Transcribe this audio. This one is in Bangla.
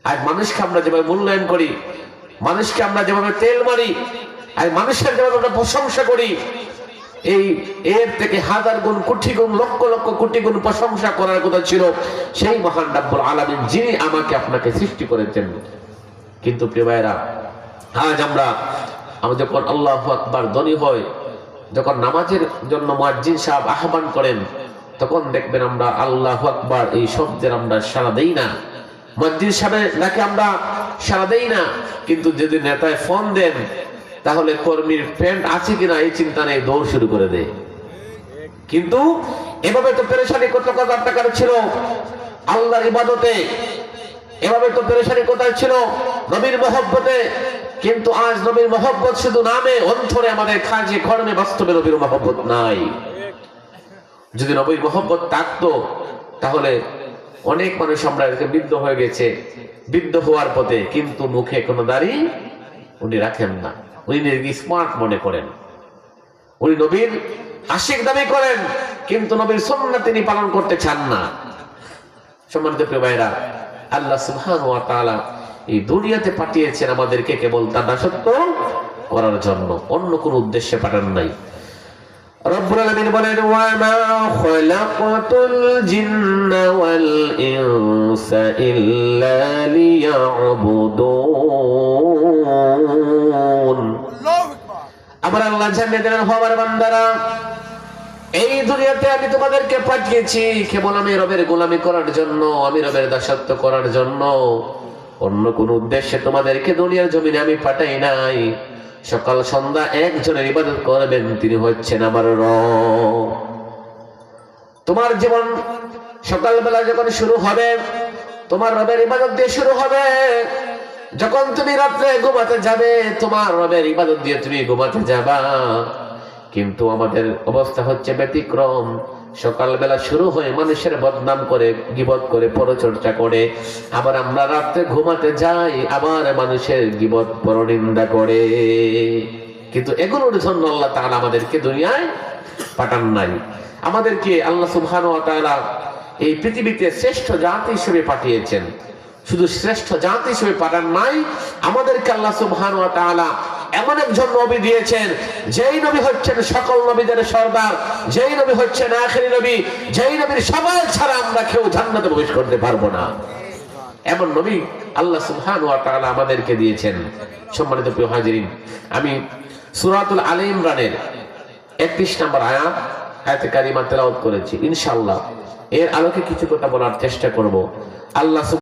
আর মানুষকে আমরা যেভাবে মূল্যায়ন করি, মানুষকে আমরা যেভাবে তেল মারি, আর মানুষের যেভাবে আমরা প্রশংসা করি, এই এর থেকে হাজার গুণ, কোটি গুণ, লক্ষ লক্ষ কোটি গুণ প্রশংসা করার কথা ছিল সেই মহান রব্বুল আলামিন যিনি আমাকে আপনাকে সৃষ্টি করেছেন। কিন্তু প্রিয় ভাইরা, আজ আমরা যখন আল্লাহু আকবার ধ্বনি হয়, যখন নামাজের জন্য মুয়াজ্জিন সাহেব আহ্বান করেন, তখন দেখবেন আমরা আল্লাহু আকবার এই শব্দের আমরা সাড়া দেই না, মুয়াজ্জিন সাহেবের ডাকে আমরা সাড়া দেই না। কিন্তু যদি নেতায় ফোন দেন, তাহলে কর্মীর প্যান্ট আছে কিনা এই চিন্তা নেই, দৌড় শুরু করে দেয়। কিন্তু এভাবে তো পেরেশানি কত হাজার টাকার ছিল আল্লাহর ইবাদতে, এভাবে তো পেরেশানি কোথায় ছিল নবীর মহব্বতে। কিন্তু আজ নবীর মহব্বত শুধু নামে, অন্তরে আমাদের কাজে কর্মে বাস্তবে নবীর মহব্বত নাই। যদি নবীর মহব্বত থাকতো, তাহলে অনেক মানুষ আমরা বিদ্ধ হয়ে গেছে, বিদ্ধ হওয়ার পথে, কিন্তু মুখে কোনো দাড়ি উনি রাখেন না। উনি নিজেকে স্মার্ট মনে করেন, উনি নবীর আশিক দাবি করেন, কিন্তু নবীর সুন্নাত তিনি পালন করতে চান না। সম্মানিত প্রিয় ভাইরা, আল্লাহ সুবহানাহু ওয়া তাআলা এই দুনিয়াতে পাঠিয়েছেন আমাদেরকে কেবল তার দাসত্ব করার জন্য, অন্য কোনো উদ্দেশ্যে পাঠান নাই। রব্বুল আলামিন বলেন, ওয়া মা খালাকাতুল জিন্না ওয়াল ইনসা ইল্লা লিয়াবুদুন। আমার আল্লাহ জানিয়ে দিলেন, হওয়ার বান্দারা, এই দুনিয়াতে আমি তোমাদেরকে পাঠিয়েছি কেবল আমি রবের গোলামি করার জন্য, আমি রবের দাসত্ব করার জন্য, অন্য কোন উদ্দেশ্যে তোমাদেরকে দুনিয়ার জমিনে আমি পাঠাই নাই। সকাল সন্ধ্যা একজনের ইবাদত করবেন, তিনি হচ্ছেন আমার রব। তোমার জীবন সকালবেলা যখন শুরু হবে, তোমার রবের ইবাদত দিয়ে শুরু হবে। যখন তুমি রাত্রে ঘুমাতে যাবে, তোমার রবের ইবাদত দিয়ে তুমি ঘুমাতে যাবা। কিন্তু আমাদের অবস্থা হচ্ছে ব্যতিক্রম। সকালবেলা শুরু হয়ে মানুষের বদনাম করে, গীবত করে, পরচর্চা করে, আবার আমরা রাত্রে ঘুমাতে যাই, আবার মানুষের গীবত পরনিন্দা করে। কিন্তু এগুলোর জন্য আল্লাহ তাআলা আমাদেরকে দুনিয়ায় পাঠান নাই। আমাদেরকে আল্লাহ সুবহানাহু ওয়া তাআলা এই পৃথিবীতে শ্রেষ্ঠ জাতি হিসেবে পাঠিয়েছেন। শুধু শ্রেষ্ঠ জাতি হিসেবে পাঠান নাই, আমাদেরকে আল্লাহ সুবহানাহু ওয়া তাআলা এমন একজন নবী দিয়েছেন, যেই নবী হচ্ছেন সকল নবীদের সর্দার, যেই নবী হচ্ছেন আখেরি নবী, যেই নবীর সবাই ছাড়া আমরা কেউ জান্নাতে প্রবেশ করতে পারবো না। এমন নবী আল্লাহ সুবহানাহু ওয়া তাআলা আমাদেরকে দিয়েছেন। সম্মানিত প্রিয় হাজিরিন, আমি সূরাতুল আলে ইমরানের 31 নম্বর আয়াতে কারিমা তেলাওয়াত করেছি। ইনশাআল্লাহ এর আলোকে কিছু কথা বলার চেষ্টা করব। আল্লাহ